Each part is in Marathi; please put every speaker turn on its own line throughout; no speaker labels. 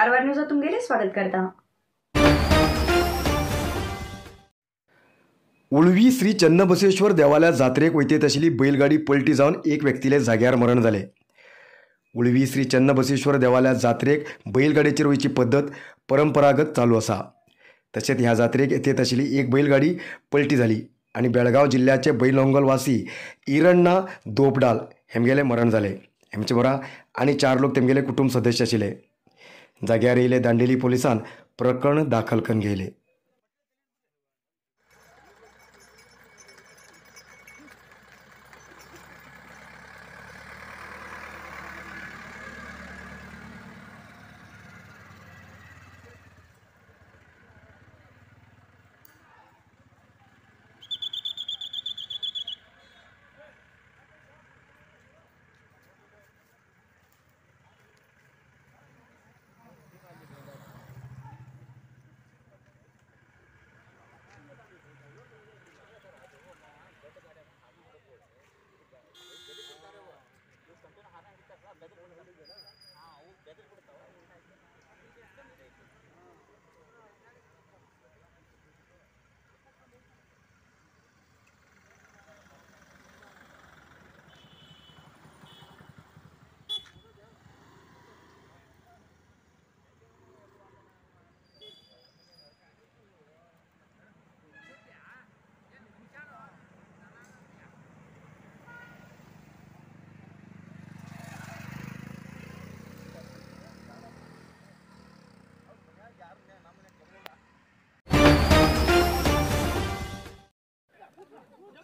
कारवार न्यूज तुमगेले स्वागत करता।
उळवी श्री चन्नबसवेश्वर देवालयात जात्रेक वयते आशिल्ली बैलगाडी पलटी जावन एक व्यक्तीले जाग्यार मरण जाले। उळवी श्री चन्नबसवेश्वर देवालयात जात्रेक बैलगाडयेचेर वयची पद्दत परंपरागत चालू आसा। तशेंच ह्या जात्रेक येत आशिल्ली एक बैलगाडी पलटी जाली आनी बेळगांव जिल्ह्याचे बैलहंगल वासी इरण्णा दोपडाल हेमगेले मरण जाले। हेमचे बरा आनी 4 लोक तेमगेले कुटुंब सदस्य आशिल्ले। जाग्यार येयले दांडेली पुलिसान प्रकरण दाखल करून घेयले।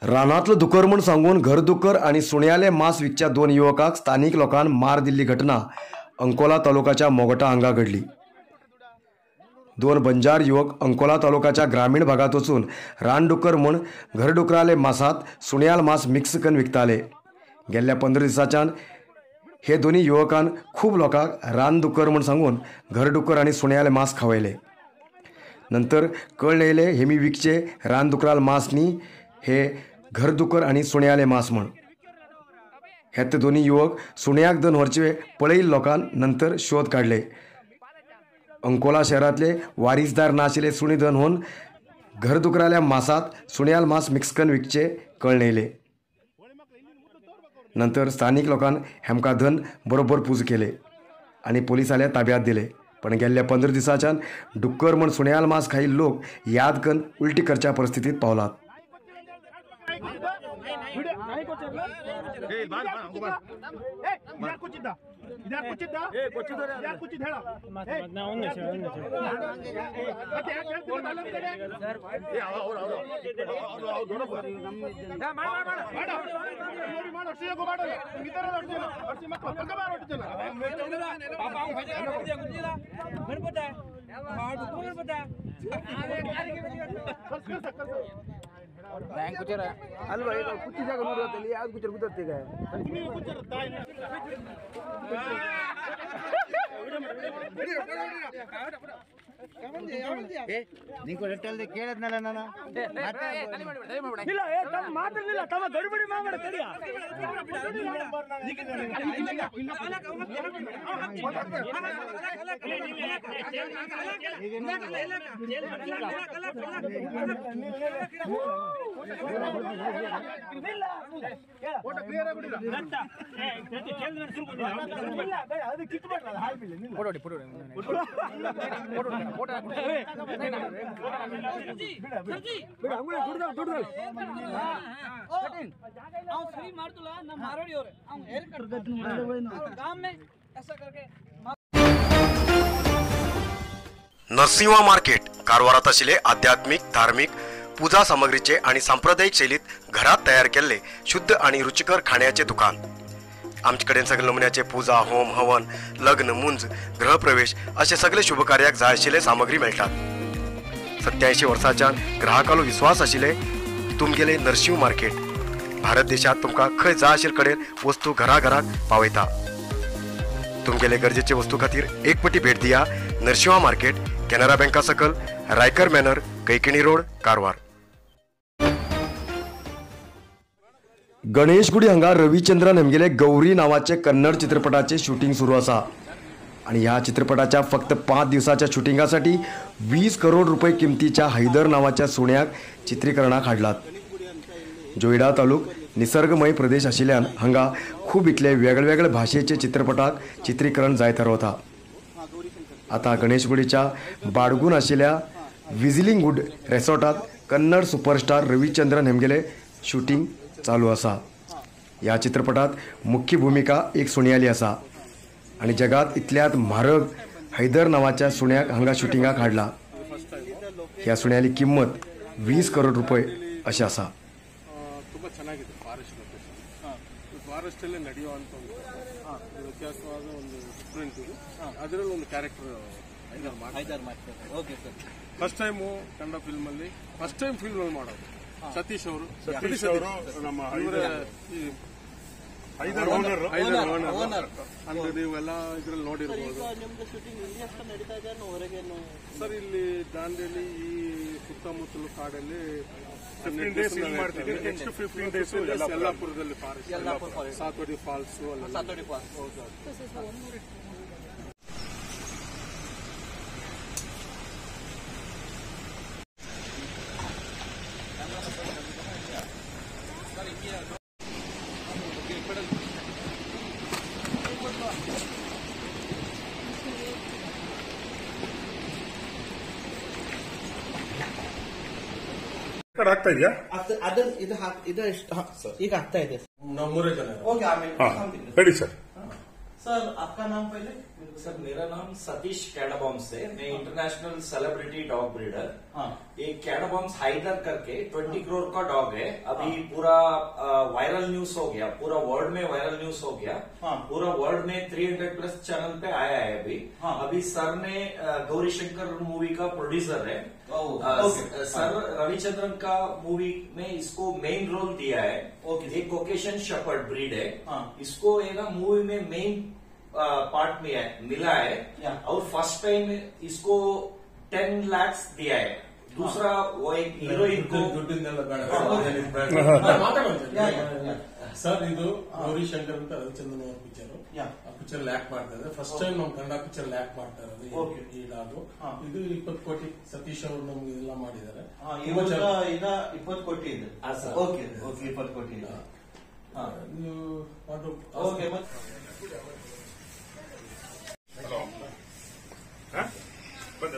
रानातलं दुकर म्हूण सांगून घरदुकर आणि सुण्याले मांस विकच्या 2 युवकांक स्थानिक लोकांन मार दिल्ली घटना अंकोला तालुक्याच्या मोगटा हांगा घडली। 2 बंजार युवक अंकोला तालुक्याच्या ग्रामीण भागात वचून रानडुकर म्हूण घरडुकराले मांसात सुण्याल मांस मिक्स करून विकताले। गेल्ल्या 15 दिसांच्यान हे दोन्ही युवकांन खूब लोकांक रानडुकर म्हूण सांगून घरडुकर आणि सुण्याले मांस खावयले। नंतर कळून येयले हेमी विकचे रानडुकराल मांस न्ही, हे घरदुकर आणि सुण्याले मांस म्हूण। हे दोन्ही युवक सुण्याक दन व्हरचे पळयिल्ल्या लोकांन नंतर शोध काढले। अंकोला शहरातले वारीसदार नाशिल्ले सुणी दन होऊन घरदुकराल्या मांसात सुण्याल मांस मिक्स करून विकचे कळून येयले। नंतर स्थानिक लोकांन हेमका धन बरोबर पूज केले आणि पोलिसाल्या ताब्यात दिले। पण गेल्ल्या 15 दिसांच्यान डुक्कर म्हूण सुण्याल मांस खायिल्ले लोक याद करून उलटी करच्या परिस्थितीत पावलात।
बैंक कुचर अल्वा एक कुछ जगह नूर होते लिए आज कुचर कुदरते गए నీకు రెట్టల్ది కేಳದ್ನಲ್ಲ ನಾನು ಇಲ್ಲ ಏ ತಮ್ಮ ಮಾತಲಿಲ್ಲ ತಮ್ಮ ಗಡಿಬಿಡಿ ಮಾಗಡ ಕಡಿಯ ಫೋಟೋ ಕ್ಲಿಯರ್ ಆಗಿಬಿಡಿಲ್ಲ ಅಂತ ಏ ಕೇಳಿದ್ರೆ ಸುಮ್ಮನೆ ಇಲ್ಲ ಅದು ಕಿಟ್ ಮಾಡಲ್ಲ ಹಾಲ್ ಬಿಲ್ಲ ಫೋಟೋ ಫೋಟೋ ಫೋಟೋ ಫೋಟೋ ಬಿಡ ಅಂಗುಳ ದುಡ್ಡು
ಅವ್ನು ಸರಿ ಮಾಡ್ತಲ್ಲ ನಮ್ಮ ಮಾರೋಡಿ ಅವ್ರೆ ಅವ್ನು ಹೇರ್ ಕಟ್ गांव में ऐसा करके
नरसिंहा मार्केट कारवारात आशिल्ले आध्यात्मिक धार्मिक पूजा सामग्रीचे आणि सांप्रदायिक शैलीत घरात तयार केलेले शुद्ध आणि रुचिकर खाण्याचे दुकान। आमचे कडेन सगळे नमुन्याचे पूजा होम हवन लग्न मुंज गृहप्रवेश असे सगळे शुभ कार्याक जाय आशिल्ले सामग्री मेळटात। 87 वर्सांच्या ग्राहकालो विश्वास आशिल्ले तुमगेले नरसिंह मार्केट भारत देशात तुमका खंय जाय आशिल्ले कडेन वस्तू घराघराक पावयता। तुमगेले गरजेचे वस्तू खातीर एक पटी भेट दिया नरसिंहा मार्केट कॅनरा बँका सकल रायकर मॅनर कैकिणी रोड कारवार। गणेशगुडी हांगा रविचंद्रन हेमगेले गौरी नावाचे कन्नड चित्रपटाचे शूटिंग सुरू आसा आणि ह्या चित्रपटाच्या फक्त 5 दिवसाच्या शूटिंगासाठी 20 करोड रुपये किमतीच्या हैदर नावाच्या सुण्याक चित्रीकरणाक हाडलात. जोईडा तालुक निसर्गमय प्रदेश आशिल्ल्यान हांगा खूब इतले वेगवेगळ्या भाशेचे चित्रपटाक चित्रीकरण जायत रावता. आता गणेशगुडीच्या बाडगून आशिल्ल्या विझलिंग वूड रेसॉर्टात कन्नड सुपरस्टार रविचंद्रन हेमगेले शूटिंग चालू आसा. ह्या चित्रपटात मुख्य भूमिका एक सुण्याली आसा आणि जगात इतल्यात म्हारग हैदर नावाच्या सुण्याक हांगा शूटिंगाक हाडला. ह्या सुण्याली किंमत 20 करोड रुपये अशी आसा.
ತುಂಬ ಚೆನ್ನಾಗಿದೆ ಫಾರೆಸ್ಟ್ ಲೊಕೇಶನ್. ಫಾರೆಸ್ಟಲ್ಲೇ ನಡೆಯುವಂಥ ಒಂದು ವ್ಯತ್ಯಾಸವಾದ ಒಂದು ಡಿಫ್ರೆಂಟ್ ಇದು. ಅದರಲ್ಲಿ ಒಂದು ಕ್ಯಾರೆಕ್ಟರ್ ಹೈದರ್ ಮಾಡ್ತಾರೆ. Okay sir. First time Kannada ಫಿಲ್ಮಲ್ಲಿ ಫಸ್ಟ್ ಟೈಮ್ ಫಿಲ್ಮಲ್ಲಿ ಮಾಡೋದು ಸತೀಶ್ ಅವರು ನಮ್ಮ ಹೈದರ್ ಓನರ್ ಅಂದ್ರೆ ನೀವೆಲ್ಲ ಇದ್ರಲ್ಲಿ ನೋಡಿರ್ಬೋದು ಸರ್. ಇಲ್ಲಿ ದಾಂಡೇಲಿ ಈ ಸುತ್ತಮುತ್ತಲು ಕಾಡಲ್ಲಿ 15 days ಮಾಡ್ತೀವಿ. Next 15 days ಯಲ್ಲಾಪುರದಲ್ಲಿ forest, Sathodi falls ಅಲ್ಲ. ಆಗ್ತಾ ಇದೆಯಾ?
ಇದು ಈಗ ಆಗ್ತಾ ಇದೆ.
ನಾವು 3 ಜನ.
Okay
ready sir.
सर आपका नाम पहले?
सर मेरा नाम सतीश कैडाबॉम्स है. मैं इंटरनेशनल सेलिब्रिटी डॉग ब्रीडर.
हाँ.
एक कैडाबॉम्स हाइडर करके 20 करोड़ का डॉग है. अभी पूरा वायरल न्यूज हो गया, पूरा वर्ल्ड में वायरल न्यूज हो गया.
हाँ.
पूरा वर्ल्ड में 300+ चैनल पे आया है अभी.
हाँ.
अभी सर ने गौरी शंकर मूवी का प्रोड्यूसर है. सर रविचंद्रन का मूवी में इसको मेन रोल दिया है. एक कोकेशन शेपर्ड ब्रीड है.
हाँ.
इसको है ना मूवी में मेन पार्ट में मिला है. और फर्स्ट टाइम इसको 10 lakhs दिया है. दूसरा वो एक हीरोइन को
ಸರ್ ಇದು ಗೌರಿ ಶಂಕರ್ ಅಂತ ರವಿಚಂದ್ರನ್ ಅವ್ರ ಪಿಕ್ಚರ್. ಆ ಪಿಕ್ಚರ್ ಲ್ಯಾಕ್ ಮಾಡ್ತಾ ಇದ್ದಾರೆ. ಫಸ್ಟ್ ಟೈಮ್ ನಮ್ಮ ಕನ್ನಡ ಪಿಕ್ಚರ್ ಲ್ಯಾಕ್ ಮಾಡ್ತಾ ಇರೋದು ಈ ಡಾಗು. ಇದು 20 ಕೋಟಿ ಸತೀಶ್ ಅವರು ನಮ್ಗೆ ಇದೆಲ್ಲ ಮಾಡಿದ್ದಾರೆ.
20 ಕೋಟಿ ಇದೆ. ಓಕೆ 20 ಕೋಟಿ ಇದೆ.
ನೀವು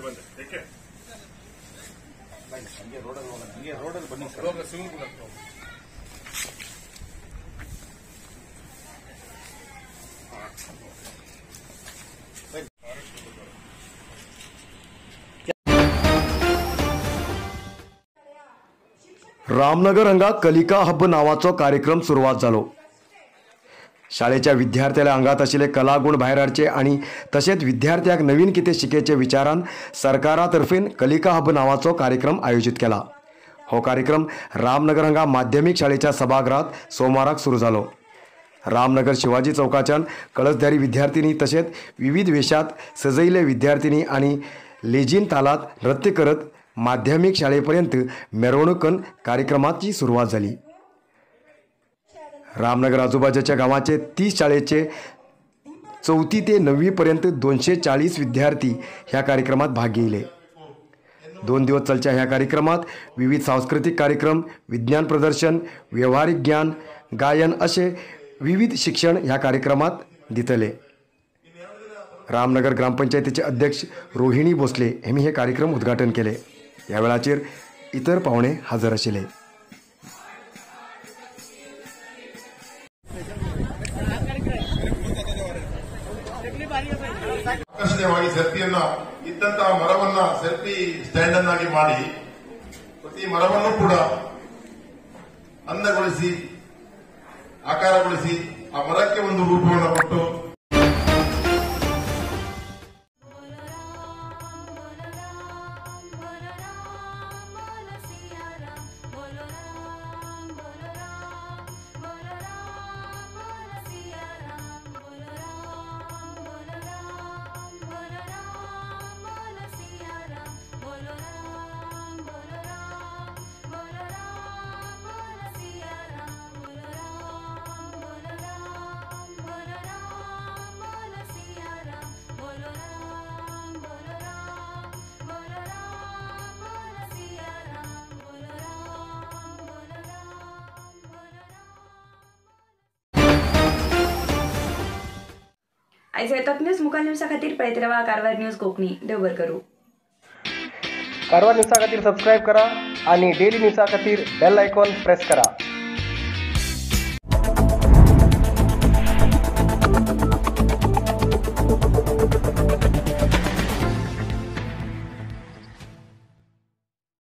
ಬಂದೆ ಏಕೆ ರೋಡಲ್ಲಿ ಬನ್ನಿ ಸರ್. ಸ್ವಿಮ್ಮಿಂಗ್ ಪೂಲ್ ಹತ್ರ
रामनगर हांगा कलिका हब नावाचो कार्यक्रम सुरवात जालो. शाळेच्या विद्यार्थ्याल्या अंगात आशिल्ले कलागुण भायर हाडचे आणि तशेंच विद्यार्थ्याक नवीन कितें शिकेचे विचारान सरकारा तर्फेन कलिका हब नावाचो कार्यक्रम आयोजीत केला. हो कार्यक्रम रामनगर हांगा माध्यमीक शाळेच्या सभागृहात सोमाराक सुरू जालो. रामनगर शिवाजी चौकाच्यान कळसधारी विद्यार्थिनी तशेंच विविध वेशात सजयिल्ले विद्यार्थिनी आणि लेजीन तालात नृत्य करत माध्यमिक शाळेपर्यंत मिरवणूकन कार्यक्रमाची सुरुवात झाली. रामनगर आजूबाजूच्या गावाचे 30 शाळेचे 4थी ते 9वी पर्यंत 240 विद्यार्थी ह्या कार्यक्रमात भाग घेतले. 2 दिवस चलच्या ह्या कार्यक्रमात विविध सांस्कृतिक कार्यक्रम, विज्ञान प्रदर्शन, व्यवहारिक ज्ञान, गायन असे विविध शिक्षण ह्या कार्यक्रमात दितले. रामनगर ग्रामपंचायतीचे अध्यक्ष रोहिणी भोसले यांनी हे कार्यक्रम उद्घाटन केले. या वेळाचेर इतर पाहुणे हजर आशिल्ले.
ಆಕರ್ಷಣೀಯವಾಗಿ ಸೆಲ್ಫಿಯನ್ನ ಇದ್ದಂತಹ ಮರವನ್ನ ಸೆಲ್ಫಿ ಸ್ಟ್ಯಾಂಡ್ ಅನ್ನಾಗಿ ಮಾಡಿ ಪ್ರತಿ ಮರವನ್ನು ಕೂಡ ಅಂದಗೊಳಿಸಿ ಆಕಾರಗೊಳಿಸಿ ಆ ಮರಕ್ಕೆ ಒಂದು ರೂಪವನ್ನು ಕೊಟ್ಟು
आयज येतात न्यूज मुखार न्यूजा खातीर पळयत रावा कारवार न्यूज कोंकणी. देव बरें करूं.
कारवार न्यूजा खातीर सबस्क्राईब करा आणि डेली न्यूजा खातीर बेल आयकॉन प्रेस करा.